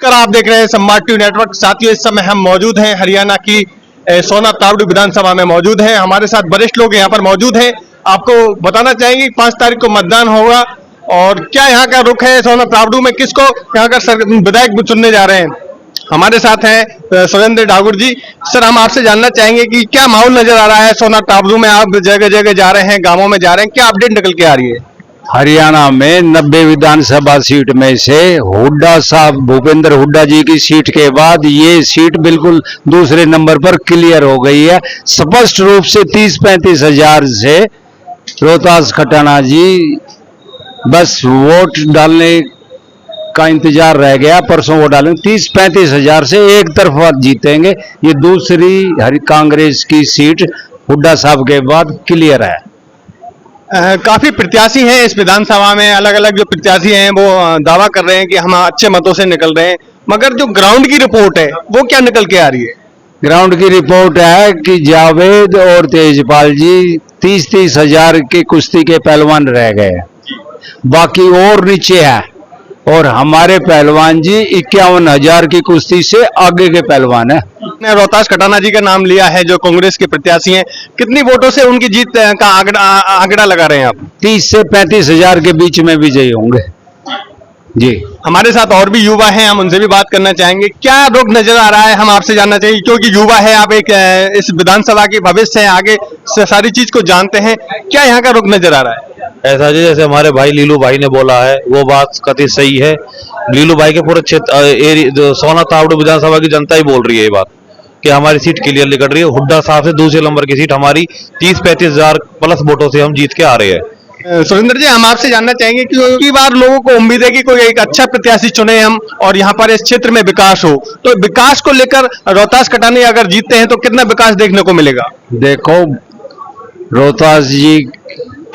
नमस्कार, आप देख रहे हैं संवाद टीवी नेटवर्क। साथियों, इस समय हम मौजूद हैं हरियाणा की सोना तावड़ी विधानसभा में मौजूद हैं। हमारे साथ वरिष्ठ लोग यहाँ पर मौजूद हैं। आपको बताना चाहेंगे 5 तारीख को मतदान होगा और क्या यहाँ का रुख है सोना तावड़ू में, किसको यहाँ का विधायक चुनने जा रहे हैं। हमारे साथ हैं सुरेंद्र ठाकुर जी। सर, हम आपसे जानना चाहेंगे कि क्या माहौल नजर आ रहा है सोना तावड़ू में। आप जगह जगह जा रहे हैं, गाँवों में जा रहे हैं, क्या अपडेट निकल के आ रही है। हरियाणा में 90 विधानसभा सीट में से हुड्डा साहब भूपेंद्र हुड्डा जी की सीट के बाद ये सीट बिल्कुल दूसरे नंबर पर क्लियर हो गई है। स्पष्ट रूप से 30-35 हजार से रोहतास खटाना जी बस वोट डालने का इंतजार रह गया। परसों वोट डालेंगे, 30-35 हजार से एक तरफा जीतेंगे। ये दूसरी कांग्रेस की सीट हुड्डा साहब के बाद क्लियर है। काफी प्रत्याशी हैं इस विधानसभा में। अलग अलग जो प्रत्याशी हैं वो दावा कर रहे हैं कि हम अच्छे मतों से निकल रहे हैं, मगर जो ग्राउंड की रिपोर्ट है वो क्या निकल के आ रही है। ग्राउंड की रिपोर्ट है कि जावेद और तेजपाल जी 30-30 हजार की कुश्ती के पहलवान रह गए, बाकी और नीचे है। और हमारे पहलवान जी 51 हजार की कुश्ती से आगे के पहलवान है। रोहतास खटाना जी का नाम लिया है जो कांग्रेस के प्रत्याशी हैं, कितनी वोटों से उनकी जीत का आंकड़ा लगा रहे हैं आप। 30 से 35 हजार के बीच में विजयी होंगे जी। हमारे साथ और भी युवा हैं, हम उनसे भी बात करना चाहेंगे। क्या रुख नजर आ रहा है, हम आपसे जानना चाहिए, क्योंकि युवा है आप, एक इस विधानसभा के भविष्य है, आगे सारी चीज को जानते हैं। क्या यहाँ का रुख नजर आ रहा है। ऐसा जी, जैसे हमारे भाई लीलू भाई ने बोला है वो बात कथित सही है। लीलू भाई के पूरे क्षेत्र सोना तावड़ू विधानसभा की जनता ही बोल रही है ये बात कि हमारी सीट क्लियर निकल रही है। हुड्डा साहब से दूसरे नंबर की सीट हमारी 30-35 हजार प्लस वोटों से हम जीत के आ रहे हैं। सुरेंद्र जी, हम आपसे जानना चाहेंगे कि कई बार लोगों को उम्मीद है कि कोई एक अच्छा प्रत्याशी चुने हम और यहाँ पर इस क्षेत्र में विकास हो, तो विकास को लेकर रोहतास खटानी अगर जीतते हैं तो कितना विकास देखने को मिलेगा। देखो, रोहतास जी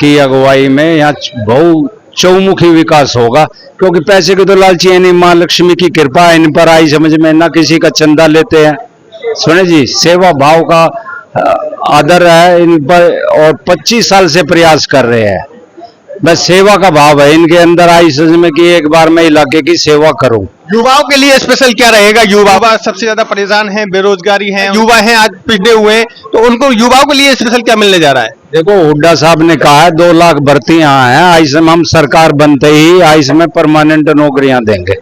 की अगुवाई में यहाँ बहु चौमुखी विकास होगा, क्योंकि पैसे के तो लालची है नहीं। माँ लक्ष्मी की कृपा इन पर आई समझ में, ना किसी का चंदा लेते हैं। सुने जी, सेवा भाव का आदर है इन पर और 25 साल से प्रयास कर रहे हैं। बस सेवा का भाव है इनके अंदर, आई समझ में कि एक बार मैं इलाके की सेवा करूं। युवाओं के लिए स्पेशल क्या रहेगा। युवा सबसे ज्यादा परेशान हैं, बेरोजगारी है, युवा हैं आज पिछड़े हुए हैं, तो उनको युवाओं के लिए स्पेशल क्या मिलने जा रहा है। देखो, हुड्डा साहब ने कहा है 2 लाख भर्तियां हैं, आइस में हम सरकार बनते ही आइस में परमानेंट नौकरियां देंगे।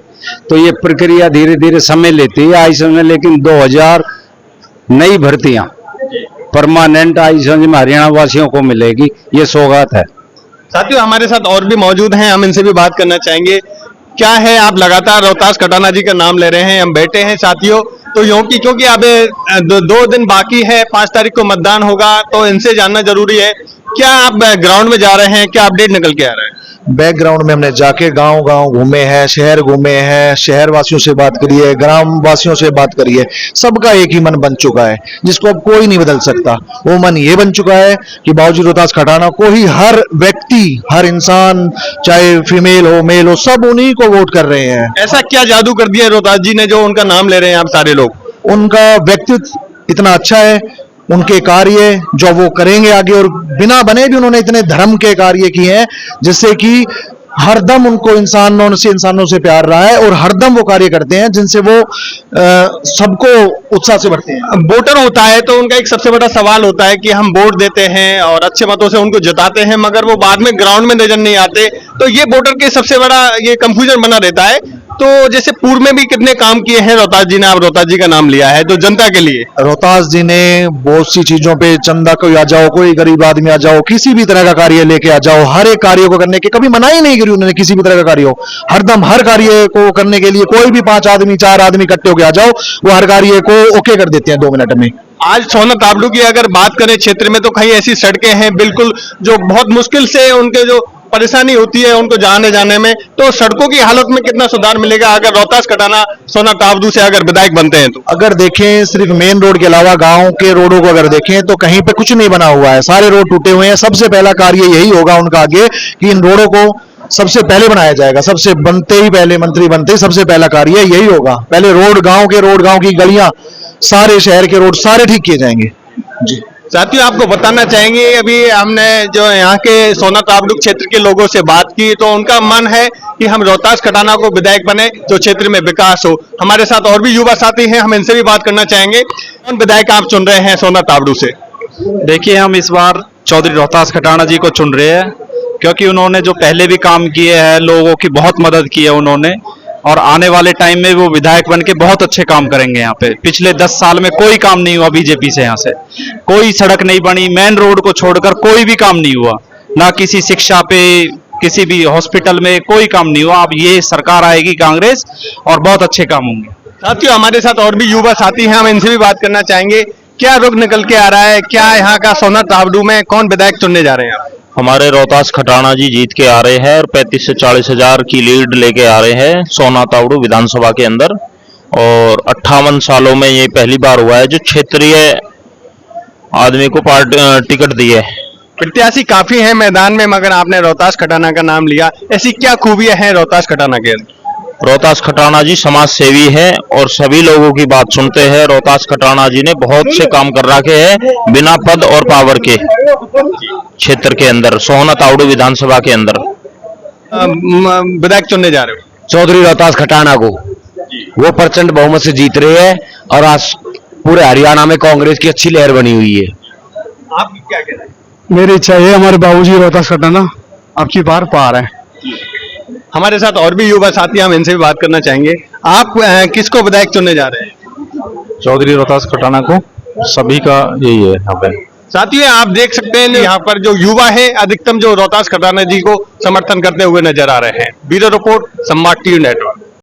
तो ये प्रक्रिया धीरे धीरे समय लेती है आइस में, लेकिन 2000 नई भर्तियां परमानेंट आइस में हरियाणा वासियों को मिलेगी, ये सौगात है। साथियों, हमारे साथ और भी मौजूद हैं, हम इनसे भी बात करना चाहेंगे। क्या है, आप लगातार रोहतास खटाना जी का नाम ले रहे हैं, हम बैठे हैं साथियों, तो यूं की क्योंकि अब 2 दिन बाकी है, 5 तारीख को मतदान होगा, तो इनसे जानना जरूरी है। क्या आप ग्राउंड में जा रहे हैं, क्या अपडेट निकल के आ रहा है। बैकग्राउंड में हमने जाके गांव घूमे हैं, शहर घूमे हैं, शहर वासियों से बात करी है, ग्राम वासियों से बात करी है। सबका एक ही मन बन चुका है जिसको अब कोई नहीं बदल सकता। वो मन ये बन चुका है कि बावजूद रोहतास खटाना को ही हर व्यक्ति, हर इंसान, चाहे फीमेल हो मेल हो, सब उन्हीं को वोट कर रहे हैं। ऐसा क्या जादू कर दिया रोहतास जी ने जो उनका नाम ले रहे हैं आप सारे लोग। उनका व्यक्तित्व इतना अच्छा है, उनके कार्य जो वो करेंगे आगे, और बिना बने भी उन्होंने इतने धर्म के कार्य किए हैं जिससे कि हरदम उनको इंसानों से प्यार रहा है और हरदम वो कार्य करते हैं जिनसे वो सबको उत्साह से भरते हैं। वोटर होता है तो उनका एक सबसे बड़ा सवाल होता है कि हम वोट देते हैं और अच्छे मतों से उनको जिताते हैं, मगर वो बाद में ग्राउंड में नजर नहीं आते, तो ये वोटर के सबसे बड़ा ये कंफ्यूजन बना रहता है। तो जैसे पूर्व में भी कितने काम किए हैं रोहतास जी ने, आप रोहतास जी का नाम लिया है तो जनता के लिए। रोहतास जी ने बहुत सी चीजों पे, चंदा कोई आ जाओ, कोई गरीब आदमी आ जाओ, किसी भी तरह का कार्य लेके आ जाओ, हर एक कार्य को करने के कभी मनाही नहीं करी उन्होंने, किसी भी तरह का कार्य हो, हरदम हर कार्य को करने के लिए कोई भी 5 आदमी 4 आदमी इकट्ठे होके आ जाओ, वो हर कार्य को ओके कर देते हैं 2 मिनट में। आज सोना तावड़ू की अगर बात करें क्षेत्र में, तो कहीं ऐसी सड़कें हैं बिल्कुल जो बहुत मुश्किल से उनके जो परेशानी होती है उनको जाने में, तो सड़कों की हालत में कितना सुधार मिलेगा अगर रोहतास खटाना सोना तावड़ू से अगर विधायक बनते हैं तो। अगर देखें सिर्फ मेन रोड के अलावा गांव के रोडों को अगर देखें तो कहीं पे कुछ नहीं बना हुआ है, सारे रोड टूटे हुए हैं। सबसे पहला कार्य यही होगा उनका आगे कि इन रोडों को सबसे पहले बनाया जाएगा। सबसे बनते ही पहले, मंत्री बनते ही सबसे पहला कार्य यही होगा, पहले रोड, गांव की गलियां, सारे शहर के रोड सारे ठीक किए जाएंगे जी। साथियों आपको बताना चाहेंगे, अभी हमने जो यहाँ के सोना तावड़ू क्षेत्र के लोगों से बात की तो उनका मन है कि हम रोहतास खटाना को विधायक बने जो क्षेत्र में विकास हो। हमारे साथ और भी युवा साथी हैं, हम इनसे भी बात करना चाहेंगे। कौन विधायक आप चुन रहे हैं सोना तावड़ू से? देखिए, हम इस बार चौधरी रोहतास खटाना जी को चुन रहे हैं क्योंकि उन्होंने जो पहले भी काम किए हैं, लोगों की बहुत मदद की है उन्होंने, और आने वाले टाइम में वो विधायक बन के बहुत अच्छे काम करेंगे। यहाँ पे पिछले 10 साल में कोई काम नहीं हुआ बीजेपी से, यहाँ से कोई सड़क नहीं बनी, मेन रोड को छोड़कर कोई भी काम नहीं हुआ, ना किसी शिक्षा पे, किसी भी हॉस्पिटल में कोई काम नहीं हुआ। अब ये सरकार आएगी कांग्रेस और बहुत अच्छे काम होंगे। साथियों हमारे साथ और भी युवा साथी हैं, हम इनसे भी बात करना चाहेंगे। क्या रुख निकल के आ रहा है, क्या यहाँ का सोना तावड़ू में कौन विधायक चुनने जा रहे हैं आप? हमारे रोहतास खटाना जी जीत के आ रहे हैं और 35 से 40 हजार की लीड लेके आ रहे हैं सोना तावड़ू विधानसभा के अंदर। और 58 सालों में ये पहली बार हुआ है जो क्षेत्रीय आदमी को टिकट दी है। प्रत्याशी काफी हैं मैदान में, मगर आपने रोहतास खटाना का नाम लिया, ऐसी क्या खूबियां हैं रोहतास खटाना के अंदर? रोहतास खटाना जी समाज सेवी है और सभी लोगों की बात सुनते हैं। रोहतास खटाना जी ने बहुत से काम कर रखे हैं बिना पद और पावर के क्षेत्र के अंदर, सोना तावड़ू विधानसभा के अंदर। विधायक चुनने जा रहे हो? चौधरी रोहतास खटाना को, वो प्रचंड बहुमत से जीत रहे हैं और आज पूरे हरियाणा में कांग्रेस की अच्छी लहर बनी हुई है। आप क्या कह रहे हैं? मेरी इच्छा है हमारे बाबूजी रोहतास खटाना अब की बार पार है। हमारे साथ और भी युवा साथी, हम इनसे भी बात करना चाहेंगे। आप किसको विधायक चुनने जा रहे हैं? चौधरी रोहतास खटाना को, सभी का यही है यहाँ पे। साथियों आप देख सकते हैं यहाँ पर जो युवा है अधिकतम जो रोहतास खटाना जी को समर्थन करते हुए नजर आ रहे हैं। ब्यूरो रिपोर्ट, संवाद टीवी नेटवर्क।